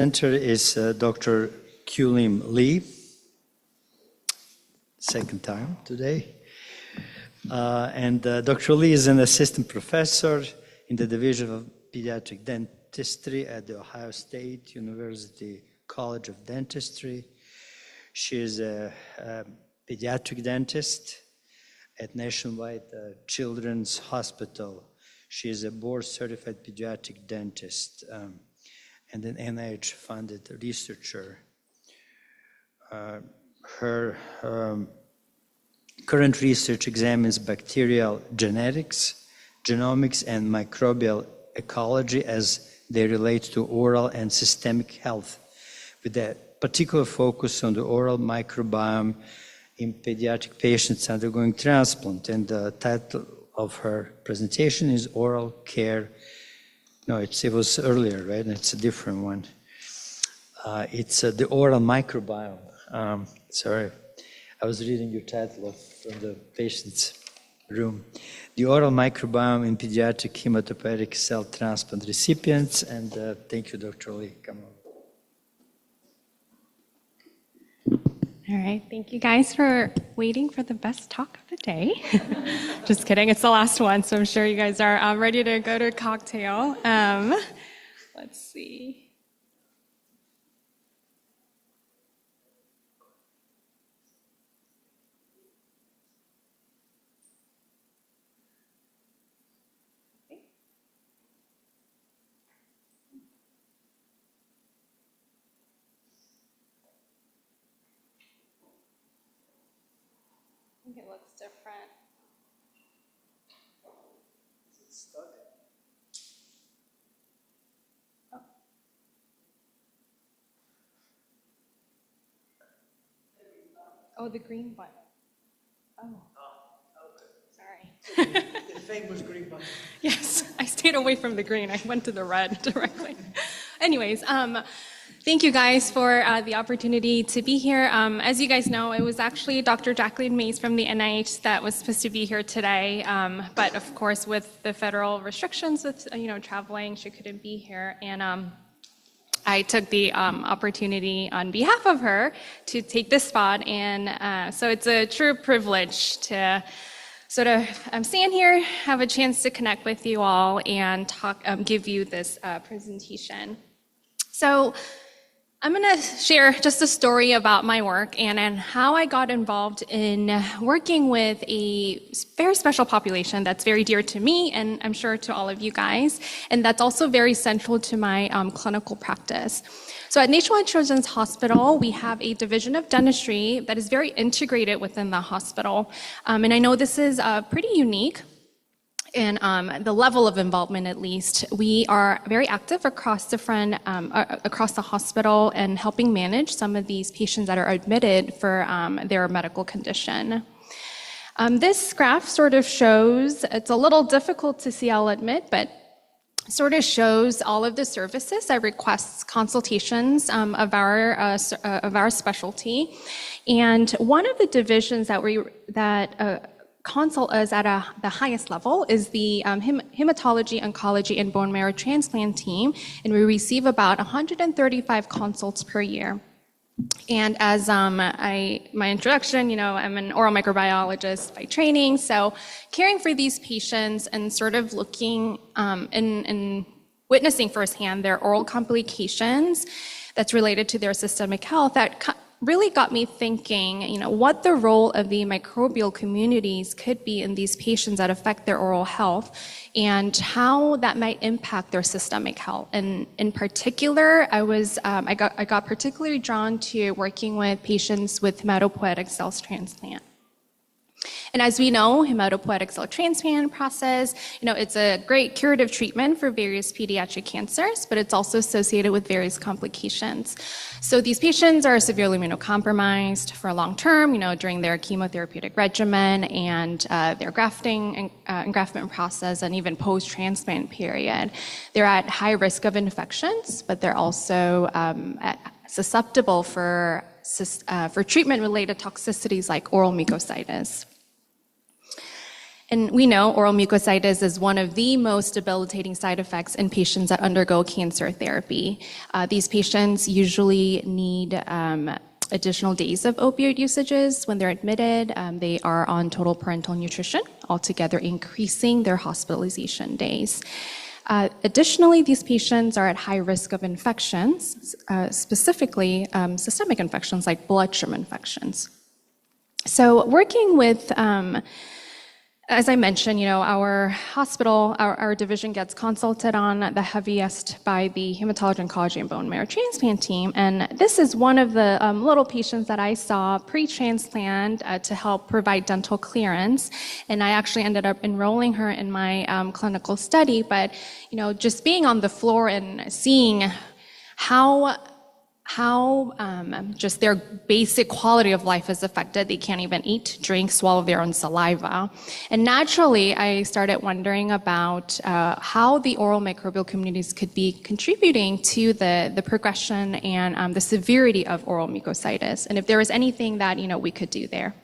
Presenter is Dr. Kyulim Lee, second time today. Dr. Lee is an assistant professor in the Division of Pediatric Dentistry at the Ohio State University College of Dentistry. She is a pediatric dentist at Nationwide Children's Hospital. She is a board-certified pediatric dentist and an NIH-funded researcher. Her current research examines bacterial genetics, genomics, and microbial ecology as they relate to oral and systemic health, with a particular focus on the oral microbiome in pediatric patients undergoing transplant. And the title of her presentation is Oral Care. No, it was earlier, right? It's a different one. It's the oral microbiome. Sorry, I was reading your title from the patient's room. The oral microbiome in pediatric hematopoietic cell transplant recipients. And thank you, Dr. Lee. Come on. All right, thank you guys for waiting for the best talk of the day. Just kidding, it's the last one, so I'm sure you guys are ready to go to a cocktail. Let's see. It looks different. Is it stuck? Oh, the green button. Oh. Okay. Sorry. The famous green button. Yes, I stayed away from the green. I went to the red directly. Anyways, thank you guys for the opportunity to be here. As you guys know, it was actually Dr. Jacqueline Mays from the NIH that was supposed to be here today. But of course, with the federal restrictions with traveling, she couldn't be here. And I took the opportunity on behalf of her to take this spot. And so it's a true privilege to sort of stand here, have a chance to connect with you all, and talk, give you this presentation. So I'm going to share just a story about my work and how I got involved in working with a very special population that's very dear to me, and I'm sure to all of you guys, and that's also very central to my clinical practice. So at Nationwide Children's Hospital, we have a division of dentistry that is very integrated within the hospital. And I know this is pretty unique. And the level of involvement, at least, we are very active across across the hospital and helping manage some of these patients that are admitted for their medical condition. This graph sort of shows, it's a little difficult to see, I'll admit, but sort of shows all of the services that requests consultations of our specialty. And one of the divisions that consult us at the highest level is the hematology, oncology, and bone marrow transplant team, and we receive about 135 consults per year. And as my introduction, I'm an oral microbiologist by training, so caring for these patients and sort of looking and witnessing firsthand their oral complications that's related to their systemic health, that really got me thinking, what the role of the microbial communities could be in these patients that affect their oral health and how that might impact their systemic health. And in particular, I got particularly drawn to working with patients with hematopoietic cell transplant. And as we know, hematopoietic cell transplant process, it's a great curative treatment for various pediatric cancers, but it's also associated with various complications. So these patients are severely immunocompromised for long term, during their chemotherapeutic regimen and their grafting and engraftment process, and even post-transplant period. They're at high risk of infections, but they're also susceptible for treatment-related toxicities like oral mucositis. And we know oral mucositis is one of the most debilitating side effects in patients that undergo cancer therapy. These patients usually need additional days of opioid usages when they're admitted. They are on total parenteral nutrition, altogether increasing their hospitalization days. Additionally, these patients are at high risk of infections, specifically systemic infections like bloodstream infections. So working with as I mentioned, our hospital, our division gets consulted on the heaviest by the hematology, oncology, and bone marrow transplant team. And this is one of the little patients that I saw pre-transplant to help provide dental clearance. And I actually ended up enrolling her in my clinical study. But, just being on the floor and seeing how just their basic quality of life is affected. They can't even eat, drink, swallow their own saliva. And naturally, I started wondering about how the oral microbial communities could be contributing to the progression and the severity of oral mucositis, and if there was anything that we could do there.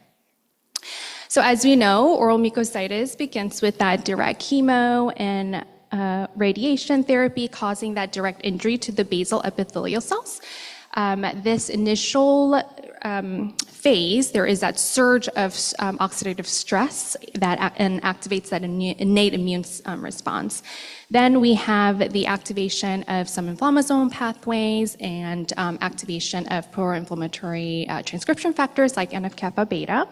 So as we know, oral mucositis begins with that direct chemo and radiation therapy causing that direct injury to the basal epithelial cells. This initial phase, there is that surge of oxidative stress that activates that innate immune response. Then we have the activation of some inflammasome pathways and activation of pro-inflammatory transcription factors like NF-kappa beta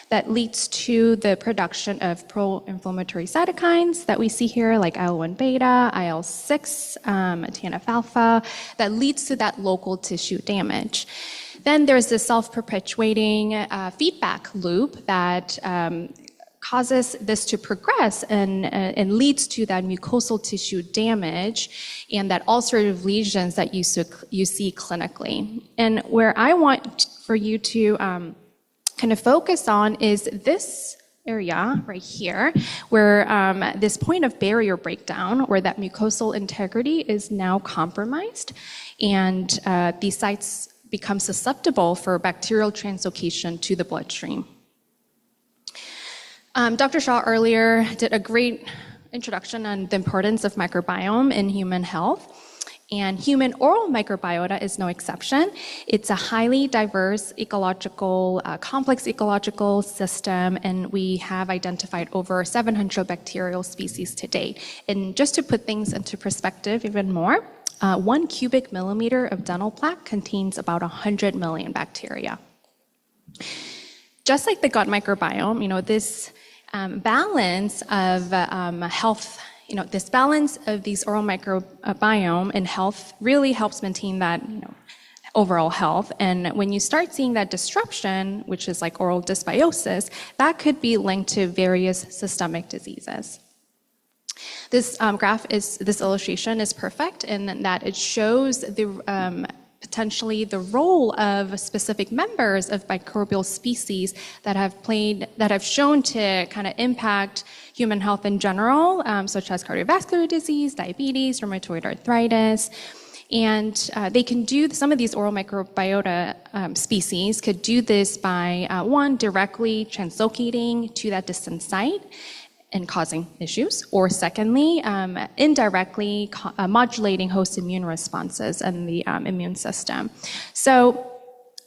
that leads to the production of pro-inflammatory cytokines that we see here, like IL-1 beta, IL-6, TNF-alpha, that leads to that local tissue damage. Then there's this self-perpetuating feedback loop that causes this to progress and leads to that mucosal tissue damage and that ulcerative lesions that you see clinically. And where I want for you to kind of focus on is this area right here, where this point of barrier breakdown, where that mucosal integrity is now compromised, and these sites become susceptible for bacterial translocation to the bloodstream. Dr. Shaw earlier did a great introduction on the importance of microbiome in human health. And human oral microbiota is no exception. It's a highly diverse complex ecological system, and we have identified over 700 bacterial species to date. And just to put things into perspective even more, 1 cubic millimeter of dental plaque contains about 100 million bacteria. Just like the gut microbiome, this balance of health, this balance of these oral microbiome and health really helps maintain that, overall health. And when you start seeing that disruption, which is like oral dysbiosis, that could be linked to various systemic diseases. This this illustration is perfect in that it shows the potentially the role of specific members of microbial species that have shown to kind of impact human health in general, such as cardiovascular disease, diabetes, rheumatoid arthritis. And they can do, some of these oral microbiota species could do this by, one, directly translocating to that distant site and causing issues, or secondly, indirectly modulating host immune responses in the immune system. So,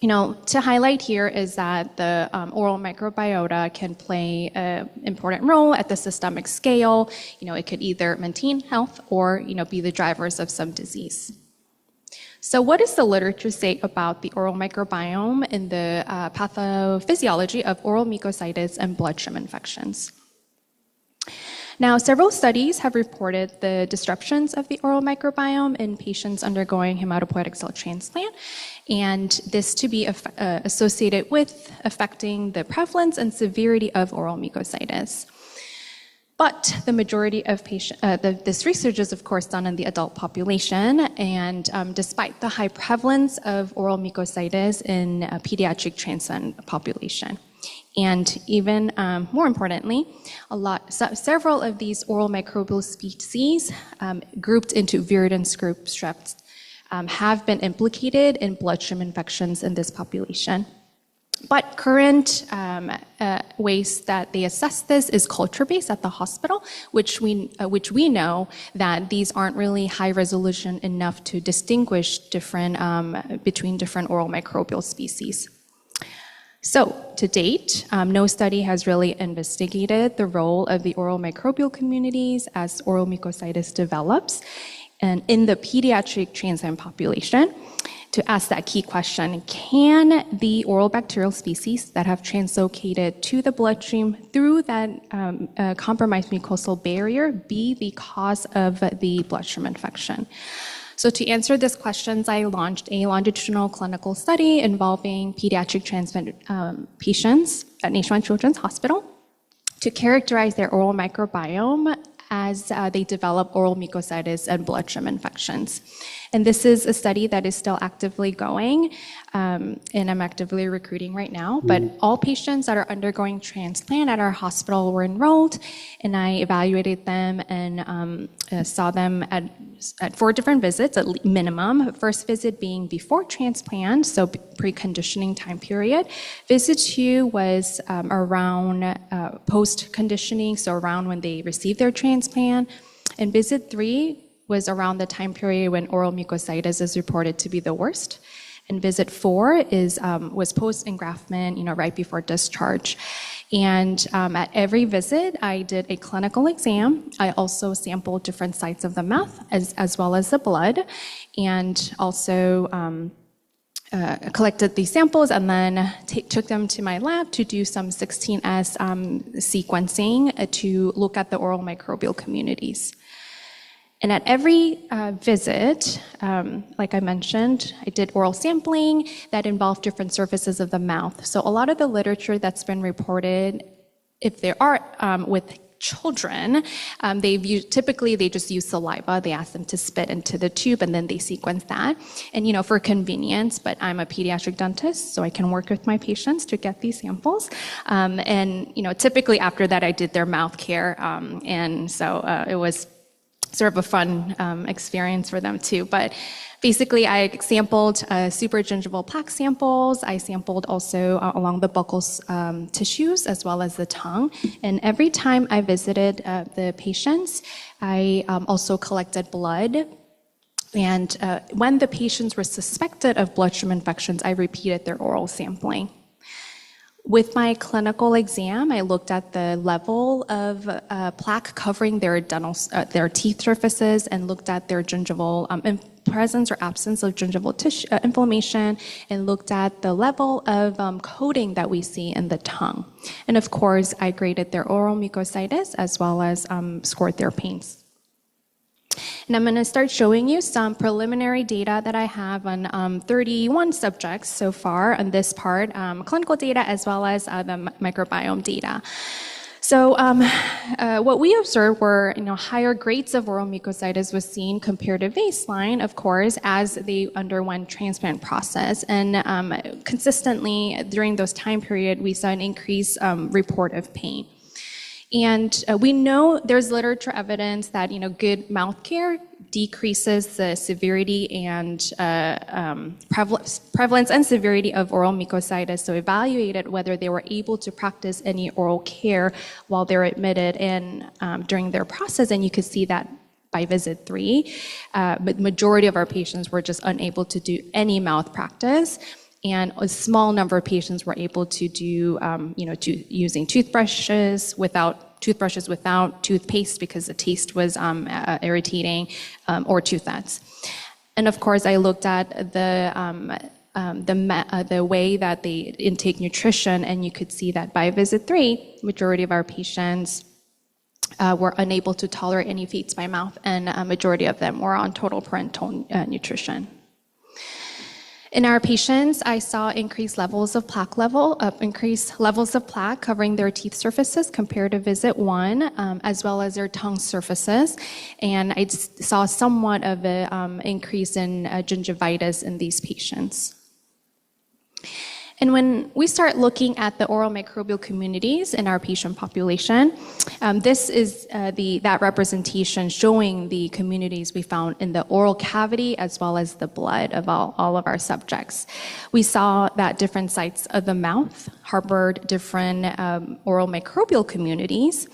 to highlight here is that the oral microbiota can play an important role at the systemic scale. It could either maintain health or, be the drivers of some disease. So what does the literature say about the oral microbiome in the pathophysiology of oral mucositis and bloodstream infections? Now, several studies have reported the disruptions of the oral microbiome in patients undergoing hematopoietic cell transplant, and this to be associated with affecting the prevalence and severity of oral mucositis. But the majority of this research is, of course, done in the adult population, and despite the high prevalence of oral mucositis in a pediatric transplant population. And even more importantly, several of these oral microbial species grouped into virulence group Streps have been implicated in bloodstream infections in this population. But current ways that they assess this is culture-based at the hospital, which we know that these aren't really high resolution enough to distinguish between different oral microbial species. So, to date, no study has really investigated the role of the oral microbial communities as oral mucositis develops, and in the pediatric transplant population, to ask that key question: can the oral bacterial species that have translocated to the bloodstream through that compromised mucosal barrier be the cause of the bloodstream infection? So to answer these questions, I launched a longitudinal clinical study involving pediatric transplant patients at Nationwide Children's Hospital to characterize their oral microbiome as they develop oral mucositis and bloodstream infections. And this is a study that is still actively going, and I'm actively recruiting right now. But all patients that are undergoing transplant at our hospital were enrolled, and I evaluated them and saw them at 4 different visits, at minimum. First visit being before transplant, so preconditioning time period. Visit 2 was around post-conditioning, so around when they received their transplant. And visit 3 was around the time period when oral mucositis is reported to be the worst. And visit 4 was post-engraftment, right before discharge. And at every visit, I did a clinical exam. I also sampled different sites of the mouth as well as the blood, and also collected these samples and then took them to my lab to do some 16S sequencing to look at the oral microbial communities. And at every visit, like I mentioned, I did oral sampling that involved different surfaces of the mouth. So a lot of the literature that's been reported, if there are with children, typically they just use saliva. They ask them to spit into the tube and then they sequence that. And for convenience, but I'm a pediatric dentist, so I can work with my patients to get these samples. And typically after that I did their mouth care. And so it was sort of a fun experience for them too. But basically, I sampled supragingival plaque samples. I sampled also along the buccal tissues as well as the tongue. And every time I visited the patients, I also collected blood. And when the patients were suspected of bloodstream infections, I repeated their oral sampling. With my clinical exam, I looked at the level of plaque covering their teeth surfaces and looked at their gingival presence or absence of gingival tissue inflammation, and looked at the level of coating that we see in the tongue. And of course, I graded their oral mucositis as well as scored their pains. And I'm going to start showing you some preliminary data that I have on 31 subjects so far on this part, clinical data as well as the microbiome data. So what we observed were higher grades of oral mucositis was seen compared to baseline, of course, as they underwent transplant process. And consistently during those time period, we saw an increased report of pain. And we know there's literature evidence that good mouth care decreases the severity and prevalence and severity of oral mucositis. So evaluated whether they were able to practice any oral care while they're admitted in during their process, and you could see that by visit 3, but majority of our patients were just unable to do any mouth practice. And a small number of patients were able to do, using toothbrushes without toothpaste because the taste was irritating, or toothpads. And of course, I looked at the way that they intake nutrition, and you could see that by visit 3, majority of our patients were unable to tolerate any feeds by mouth, and a majority of them were on total parenteral nutrition. In our patients, I saw increased levels of plaque covering their teeth surfaces compared to visit 1, as well as their tongue surfaces. And I saw somewhat of an increase in gingivitis in these patients. And when we start looking at the oral microbial communities in our patient population, this is that representation showing the communities we found in the oral cavity as well as the blood of all of our subjects. We saw that different sites of the mouth harbored different oral microbial communities.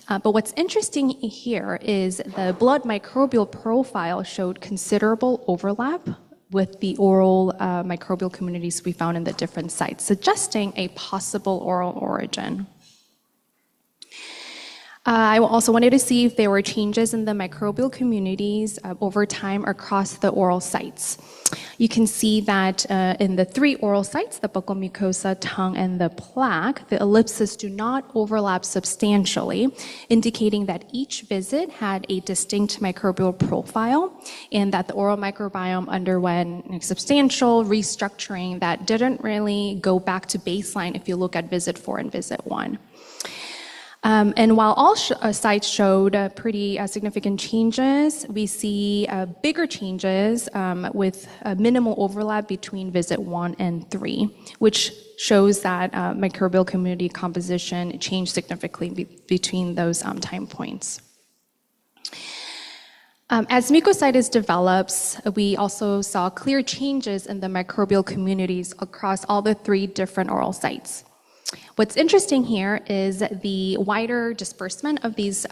But what's interesting here is the blood microbial profile showed considerable overlap with the oral microbial communities we found in the different sites, suggesting a possible oral origin. I also wanted to see if there were changes in the microbial communities over time across the oral sites. You can see that in the 3 oral sites, the buccal mucosa, tongue, and the plaque, the ellipses do not overlap substantially, indicating that each visit had a distinct microbial profile and that the oral microbiome underwent substantial restructuring that didn't really go back to baseline if you look at visit 4 and visit 1. And while all sites showed pretty significant changes, we see bigger changes with minimal overlap between visit 1 and 3, which shows that microbial community composition changed significantly between those time points. As mucositis develops, we also saw clear changes in the microbial communities across all the 3 different oral sites. What's interesting here is the wider disbursement of these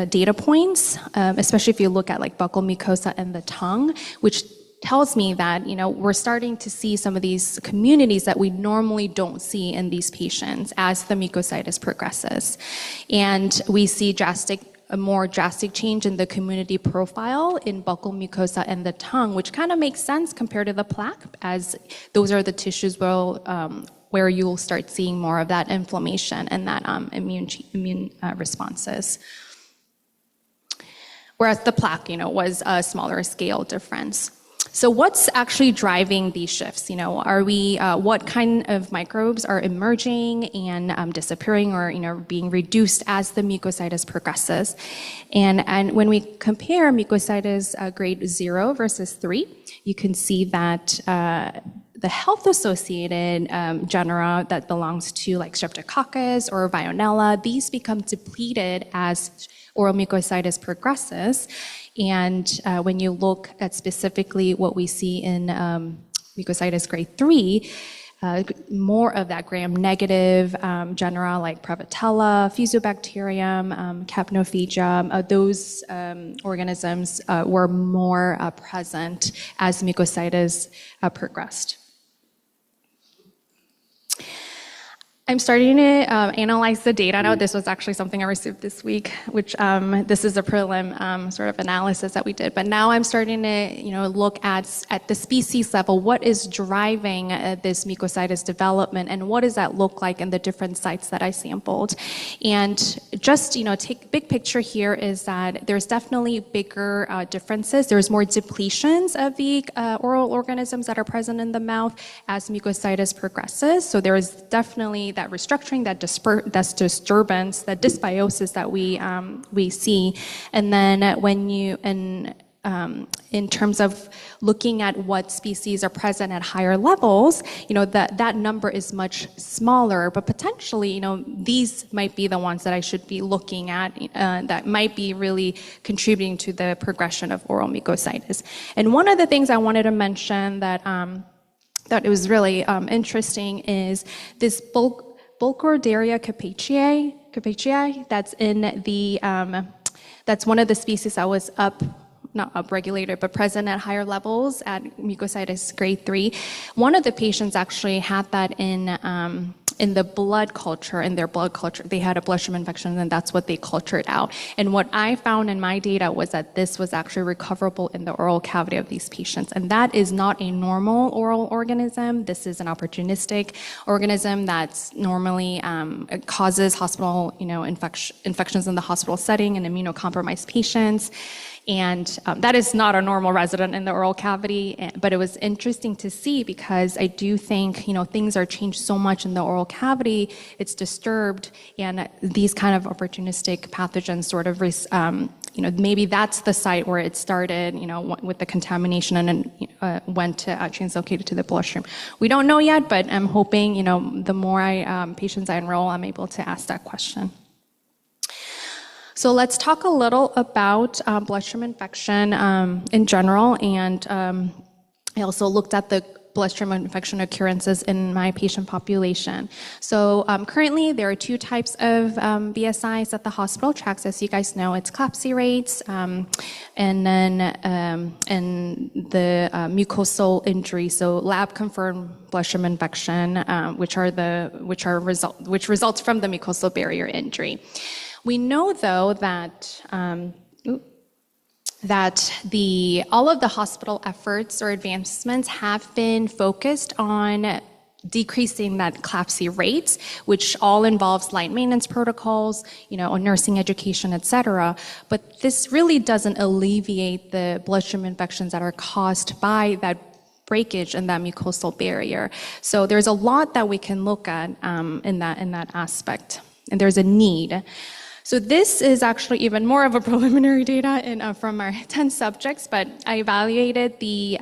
data points, especially if you look at like buccal mucosa and the tongue, which tells me that we're starting to see some of these communities that we normally don't see in these patients as the mucositis progresses, and we see a more drastic change in the community profile in buccal mucosa and the tongue, which kind of makes sense compared to the plaque, as those are the tissues where you'll start seeing more of that inflammation and that immune responses. Whereas the plaque, was a smaller scale difference. So what's actually driving these shifts? What kind of microbes are emerging and disappearing or being reduced as the mucositis progresses? And when we compare mucositis grade 0 versus 3, you can see that the health-associated genera that belongs to like Streptococcus or Veillonella, these become depleted as oral mucositis progresses. And when you look at specifically what we see in mucositis grade 3, more of that gram-negative genera like Prevotella, Fusobacterium, Capnophagium, those organisms were more present as mucositis progressed. I'm starting to analyze the data now. This was actually something I received this week, which this is a prelim sort of analysis that we did. But now I'm starting to look at the species level. What is driving this mucositis development, and what does that look like in the different sites that I sampled? And just take big picture here is that there's definitely bigger differences. There's more depletions of the oral organisms that are present in the mouth as mucositis progresses. So there is definitely that restructuring, that disturbance, that dysbiosis that we see. And then when in terms of looking at what species are present at higher levels, that number is much smaller, but potentially, these might be the ones that I should be looking at that might be really contributing to the progression of oral mucositis. And one of the things I wanted to mention that it was really interesting is this Bulgardaria capaceae that's in the that's one of the species that was not upregulated, but present at higher levels at mucositis grade 3. One of the patients actually had that in the blood culture, in their blood culture. They had a bloodstream infection, and that's what they cultured out. And what I found in my data was that this was actually recoverable in the oral cavity of these patients. And that is not a normal oral organism. This is an opportunistic organism that's normally causes hospital, infections in the hospital setting in immunocompromised patients. And that is not a normal resident in the oral cavity, but it was interesting to see because I do think, things are changed so much in the oral cavity, it's disturbed, and these kind of opportunistic pathogens sort of, maybe that's the site where it started, with the contamination and then went to translocated to the bloodstream. We don't know yet, but I'm hoping, the more patients I enroll, I'm able to ask that question. So let's talk a little about bloodstream infection in general, and I also looked at the bloodstream infection occurrences in my patient population. So currently there are two types of BSIs that the hospital tracks. As you guys know, it's CLABSI rates, and then and the mucosal injury, so lab confirmed bloodstream infection, which results from the mucosal barrier injury. We know though that all of the hospital efforts or advancements have been focused on decreasing that CLABSI rates, which all involves light maintenance protocols, nursing education, et cetera. But this really doesn't alleviate the bloodstream infections that are caused by that breakage in that mucosal barrier. So there's a lot that we can look at in that aspect, and there's a need. So this is actually even more of a preliminary data from our 10 subjects, but I evaluated the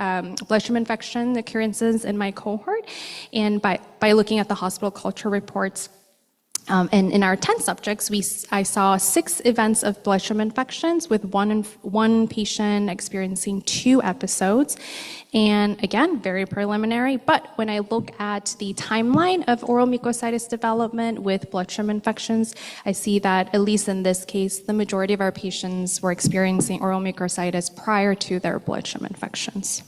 bloodstream infection occurrences in my cohort, and by looking at the hospital culture reports, and in our 10 subjects, I saw 6 events of bloodstream infections with one patient experiencing 2 episodes. And again, very preliminary, but when I look at the timeline of oral mucositis development with bloodstream infections, I see that, at least in this case, the majority of our patients were experiencing oral mucositis prior to their bloodstream infections.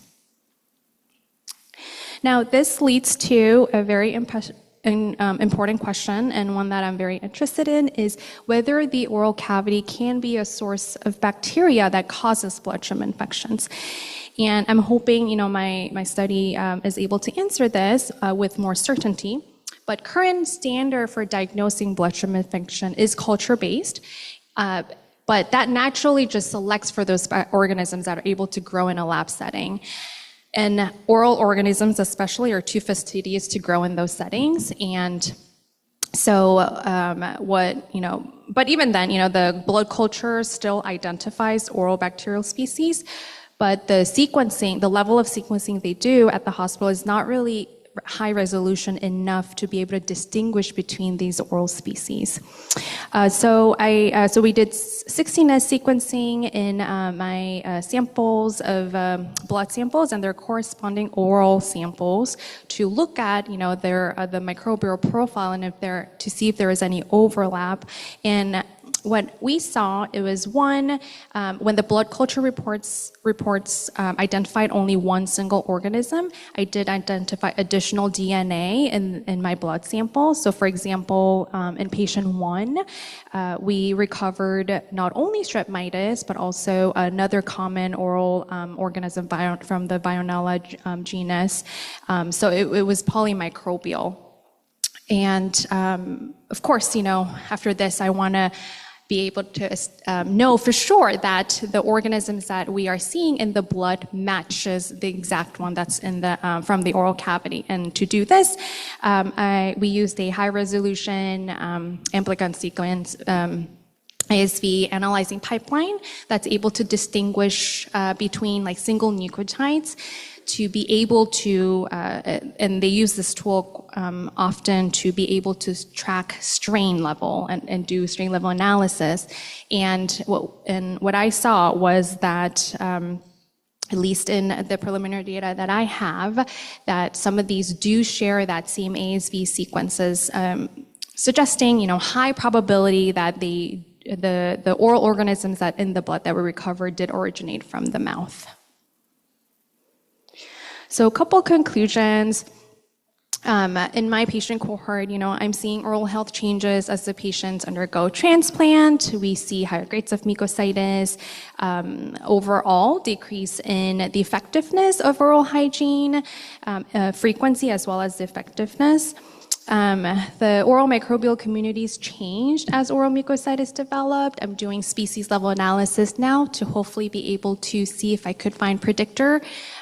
Now, this leads to a very important question, and one that I'm very interested in, is whether the oral cavity can be a source of bacteria that causes bloodstream infections. And I'm hoping, my study is able to answer this with more certainty. But current standard for diagnosing bloodstream infection is culture-based, but that naturally just selects for those organisms that are able to grow in a lab setting. And oral organisms especially are too fastidious to grow in those settings. And so but even then, the blood culture still identifies oral bacterial species, but the level of sequencing they do at the hospital is not really high resolution enough to be able to distinguish between these oral species. So we did 16S sequencing in my samples of blood samples and their corresponding oral samples to look at the microbial profile and to see if there is any overlap. And what we saw, it was when the blood culture reports identified only one single organism, I did identify additional DNA in my blood sample. So for example, in patient 1, we recovered not only strep mitis, but also another common oral organism from the Vionella genus. So it was polymicrobial. And of course, after this, I want to be able to know for sure that the organisms that we are seeing in the blood matches the exact one that's in from the oral cavity. And to do this, we used a high-resolution amplicon sequence ASV analyzing pipeline that's able to distinguish between single nucleotides, to be able to, and they use this tool often to be able to track strain level and do strain level analysis. And what I saw was that, at least in the preliminary data that I have, that some of these do share that same ASV sequences, suggesting, high probability that the oral organisms that in the blood that were recovered did originate from the mouth. So a couple conclusions. In my patient cohort, I'm seeing oral health changes as the patients undergo transplant. We see higher rates of mucositis, overall decrease in the effectiveness of oral hygiene, frequency as well as the effectiveness. The oral microbial communities changed as oral mucositis developed. I'm doing species level analysis now to hopefully be able to see if I could find predictor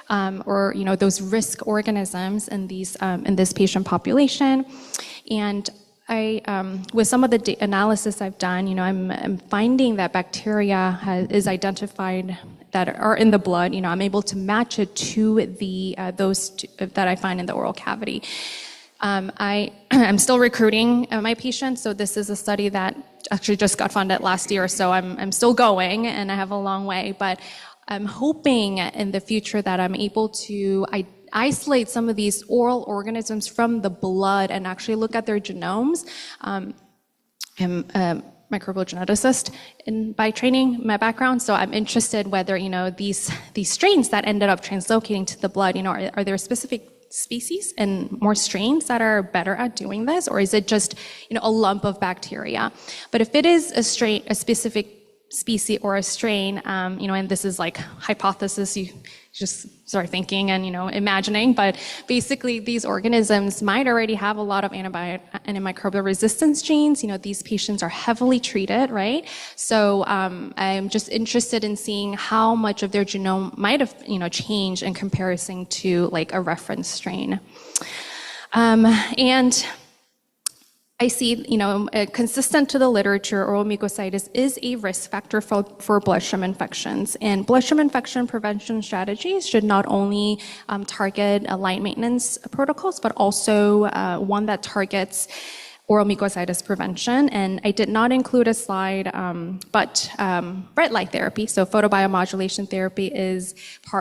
or those risk organisms in this patient population. And with some of the analysis I've done, I'm finding that bacteria is identified that are in the blood. I'm able to match it to those that I find in the oral cavity. I'm still recruiting my patients, so this is a study that actually just got funded last year, so I'm still going, and I have a long way, but I'm hoping in the future that I'm able to isolate some of these oral organisms from the blood and actually look at their genomes. I'm a microbial geneticist by training, my background, so I'm interested whether, these strains that ended up translocating to the blood, are there specific species and more strains that are better at doing this, or is it just, a lump of bacteria? But if it is a specific species or a strain, and this is like hypothesis, you just start thinking and, imagining, but basically these organisms might already have a lot of antimicrobial resistance genes. These patients are heavily treated, right? So I'm just interested in seeing how much of their genome might have, changed in comparison to like a reference strain. And I see, consistent to the literature, oral mucositis is a risk factor for bloodstream infections. And bloodstream infection prevention strategies should not only target line maintenance protocols, but also one that targets oral mucositis prevention. And I did not include a slide, but red light therapy, so photobiomodulation therapy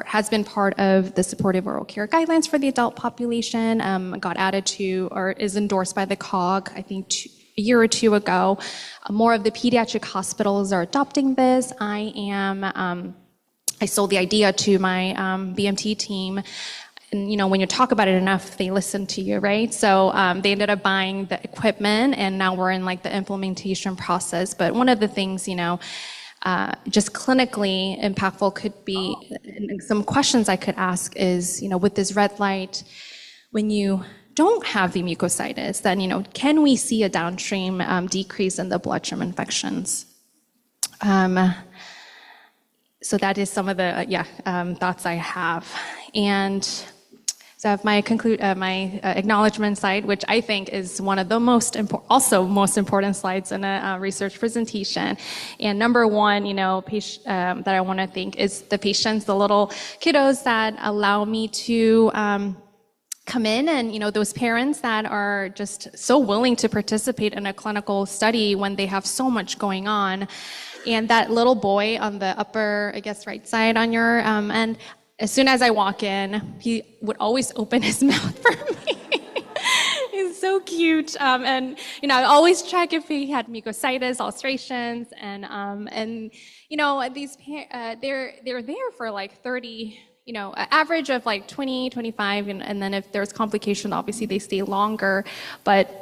has been part of the supportive oral care guidelines for the adult population, got added to or is endorsed by the COG, I think a year or two ago. More of the pediatric hospitals are adopting this. I sold the idea to my BMT team. And, when you talk about it enough, they listen to you, right? So they ended up buying the equipment, and now we're in like the implementation process. But one of the things, just clinically impactful could be, some questions I could ask is, with this red light, when you don't have the mucositis, then, can we see a downstream decrease in the bloodstream infections? So that is some of the thoughts I have. And so I have my acknowledgement slide, which I think is one of the most important slides in a research presentation. And number one, that I want to thank is the patients, the little kiddos that allow me to come in, and those parents that are just so willing to participate in a clinical study when they have so much going on. And that little boy on the upper, I guess, right side on your end, as soon as I walk in, he would always open his mouth for me. He's so cute. And, I always check if he had mucositis, ulcerations, and these, they're there for like 30, average of like 20, 25, and then if there's complication, obviously they stay longer, but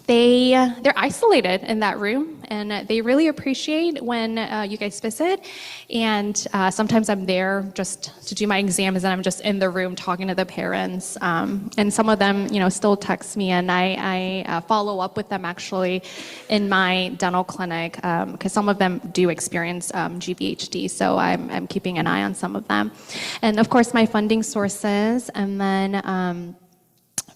they're isolated in that room, and they really appreciate when you guys visit. And sometimes I'm there just to do my exams, and I'm just in the room talking to the parents. And some of them, still text me, and I follow up with them actually in my dental clinic, because some of them do experience GVHD, so I'm keeping an eye on some of them. And of course, my funding sources, and then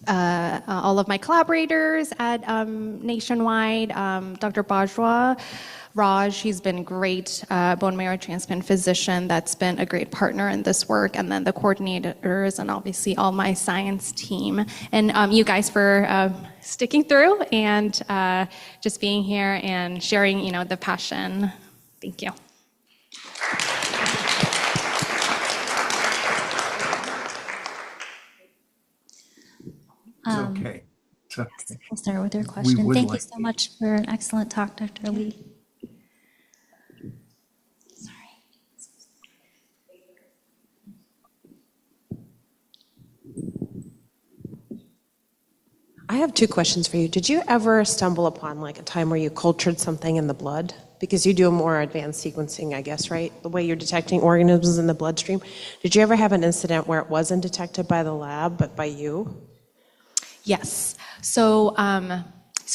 all of my collaborators at Nationwide, Dr. Bajwa, Raj, he's been great, bone marrow transplant physician that's been a great partner in this work, and then the coordinators, and obviously all my science team, and you guys for sticking through and just being here and sharing, the passion. Thank you. It's okay. It's okay. We'll start with your question. Thank you so much for an excellent talk, Dr. Lee. Sorry. I have two questions for you. Did you ever stumble upon like a time where you cultured something in the blood? Because you do a more advanced sequencing, I guess, right? The way you're detecting organisms in the bloodstream. Did you ever have an incident where it wasn't detected by the lab, but by you? Yes. So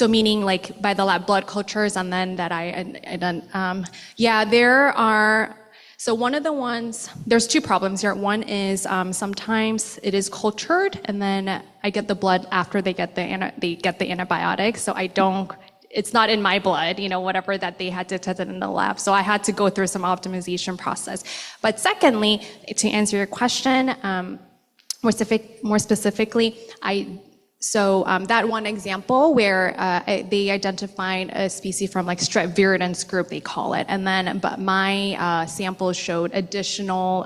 meaning like by the lab blood cultures, and then that I done. There are. So one of the ones, there's two problems here. One is sometimes it is cultured, and then I get the blood after they get the antibiotics. So it's not in my blood, whatever that they had detected in the lab. So I had to go through some optimization process. But secondly, to answer your question, more specifically, that one example where they identified a species from like strep viridans group, they call it, but my samples showed additional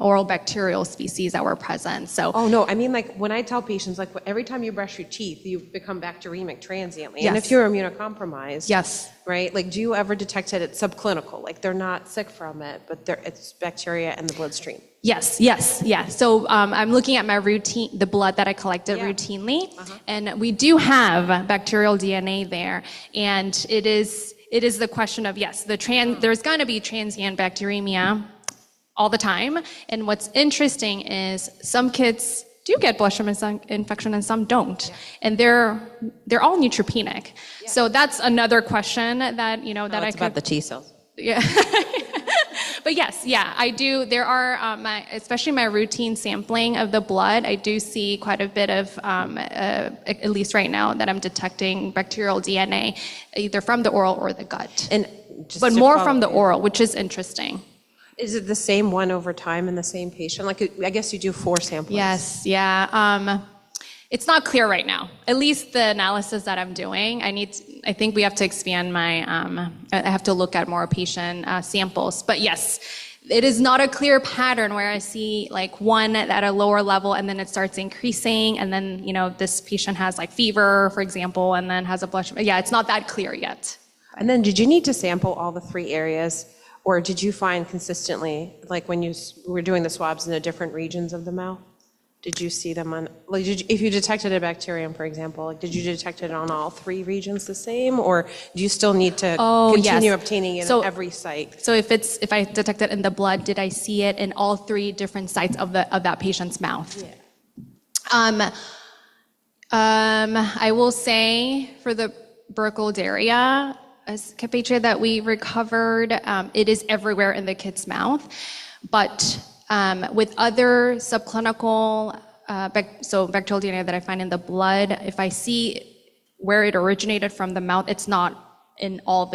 oral bacterial species that were present. So Oh, no, I mean, like, when I tell patients, like, every time you brush your teeth, you become bacteremic transiently. And Yes. if you're immunocompromised, yes. right, like, do you ever detect it at subclinical? Like, they're not sick from it, but it's bacteria in the bloodstream. Yes. So I'm looking at my the blood that I collected routinely, and we do have bacterial DNA there, and it is the question of, yes, there's going to be transient bacteremia all the time, and what's interesting is some kids do get bloodstream infection and some don't, and they're all neutropenic. So that's another question that It's about the T cells. Yeah. But yes, I do. There are, especially my routine sampling of the blood, I do see quite a bit of, at least right now, that I'm detecting bacterial DNA, either from the oral or the gut. But more from the oral, which is interesting. Is it the same one over time in the same patient? Like, I guess you do 4 samples. Yes, it's not clear right now. At least the analysis that I'm doing, I think we have to expand I have to look at more patient samples. But yes, it is not a clear pattern where I see like one at a lower level and then it starts increasing, and then, this patient has like fever, for example, and then has a bloodstream. Yeah, it's not that clear yet. And then did you need to sample all the 3 areas, or did you find consistently, like when you were doing the swabs in the different regions of the mouth? Did you see them on, like, if you detected a bacterium, for example, like, did you detect it on all 3 regions the same, or do you still need to continue obtaining it in every site? So if I detect it in the blood, did I see it in all 3 different sites of that patient's mouth? Yeah. I will say for the Burkholderia capacia that we recovered, it is everywhere in the kid's mouth, but with other subclinical, bacterial DNA that I find in the blood, if I see where it originated from the mouth, it's not in all of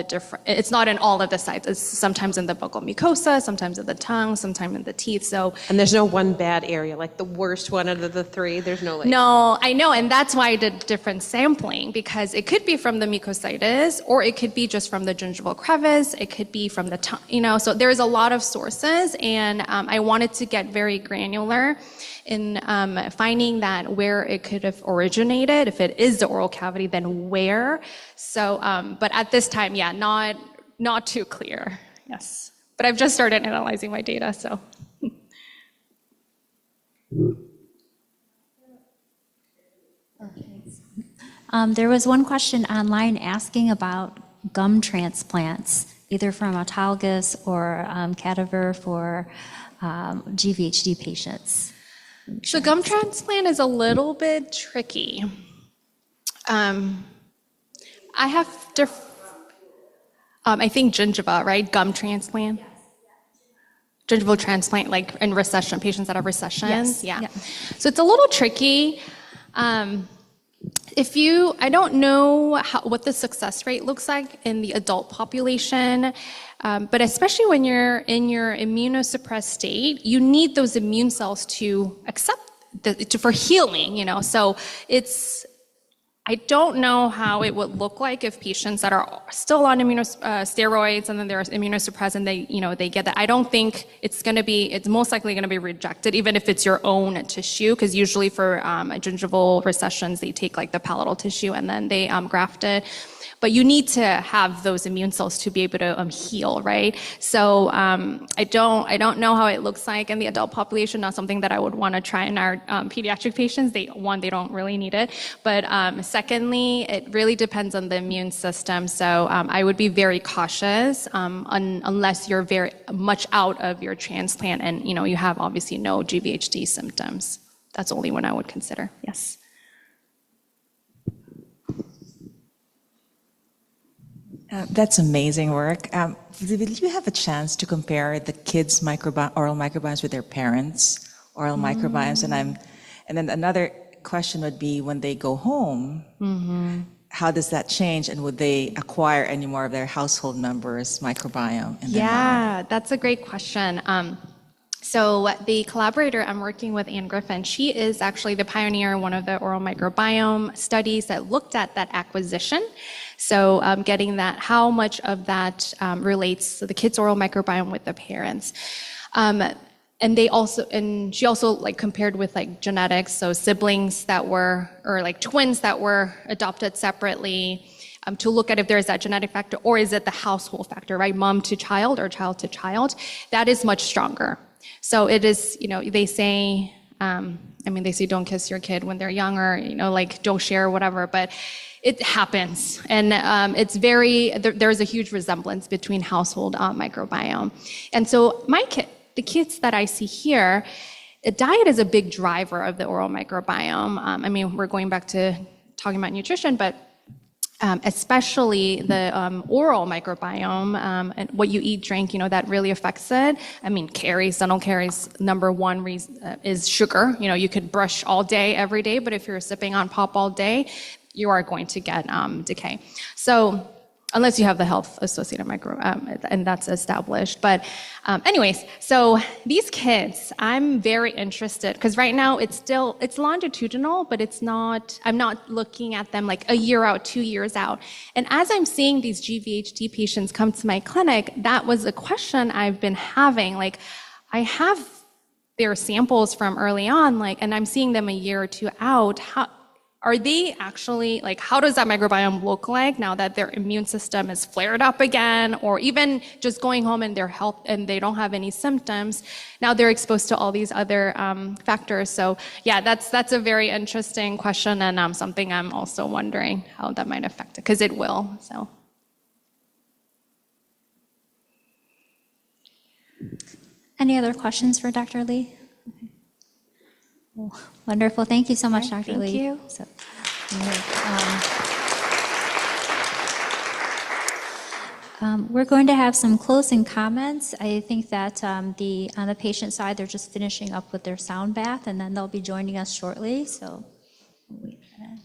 the sites. It's sometimes in the buccal mucosa, sometimes in the tongue, sometimes in the teeth. And there's no one bad area, like the worst one out of the 3. There's no like. No, I know, and that's why I did different sampling, because it could be from the mucositis, or it could be just from the gingival crevice. It could be from the tongue. So there's a lot of sources, and I wanted to get very granular in finding that where it could have originated. If it is the oral cavity, then where. So, but at this time, not too clear. Yes, but I've just started analyzing my data, so. There was one question online asking about gum transplants, either from autologous or cadaver for GVHD patients. So gum transplant is a little bit tricky. I have I think gingiva, right? Gum transplant. Gingival transplant, like in recession, patients that have recessions. Yes. Yeah. So it's a little tricky. I don't know what the success rate looks like in the adult population, but especially when you're in your immunosuppressed state, you need those immune cells to accept for healing, So I don't know how it would look like if patients that are still on steroids and then they're immunosuppressed and they get that. I don't think it's most likely going to be rejected, even if it's your own tissue, because usually for gingival recessions, they take like the palatal tissue and then they graft it. But you need to have those immune cells to be able to heal, right? So I don't know how it looks like in the adult population. Not something that I would want to try in our pediatric patients. They don't really need it. But secondly, it really depends on the immune system. So I would be very cautious unless you're very much out of your transplant and you have obviously no GVHD symptoms. That's only one I would consider. Yes. That's amazing work. Did you have a chance to compare the kids' oral microbiomes with their parents' oral microbiomes? And then another question would be, when they go home, how does that change, and would they acquire any more of their household members' microbiome in their mouth? Yeah, that's a great question. So the collaborator I'm working with, Anne Griffin, she is actually the pioneer in one of the oral microbiome studies that looked at that acquisition. So getting that, how much of that relates to the kid's oral microbiome with the parents. And she also like compared with like genetics, so siblings that were, or like twins that were adopted separately, to look at if there is that genetic factor, or is it the household factor, right? Mom to child or child to child. That is much stronger. So it is, they say, they say don't kiss your kid when they're younger, like don't share whatever, but it happens. And it's there's a huge resemblance between household microbiome. And so the kids that I see here, diet is a big driver of the oral microbiome. We're going back to talking about nutrition, but especially the oral microbiome and what you eat, drink, that really affects it. Caries, dental caries, number one reason is sugar. You could brush all day, every day, but if you're sipping on pop all day, you are going to get decay. So unless you have the health associated and that's established. But anyways, so these kids, I'm very interested, because right now it's longitudinal, but I'm not looking at them like a year out, 2 years out. And as I'm seeing these GVHD patients come to my clinic, that was a question I've been having. Like, I have their samples from early on, and I'm seeing them a year or two out. Are they actually, how does that microbiome look like now that their immune system is flared up again, or even just going home and their health and they don't have any symptoms? Now they're exposed to all these other factors. So yeah, that's a very interesting question, and something I'm also wondering how that might affect it, because it will. So. Any other questions for Dr. Lee? Wonderful. Thank you so much, Dr. Lee. Thank you. We're going to have some closing comments. I think that on the patient side, they're just finishing up with their sound bath, and then they'll be joining us shortly. So, wait a minute.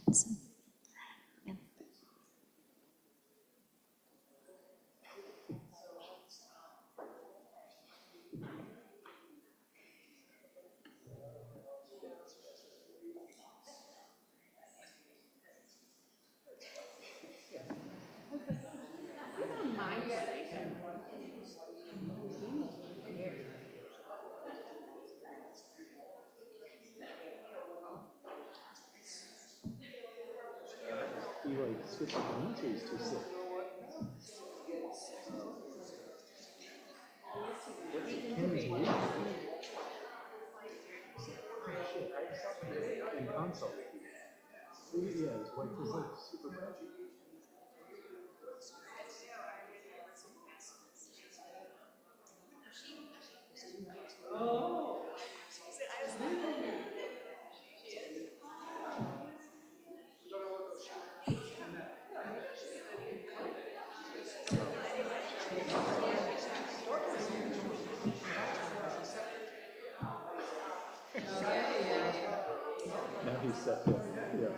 Now he's set. Yeah.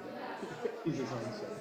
He's his own set.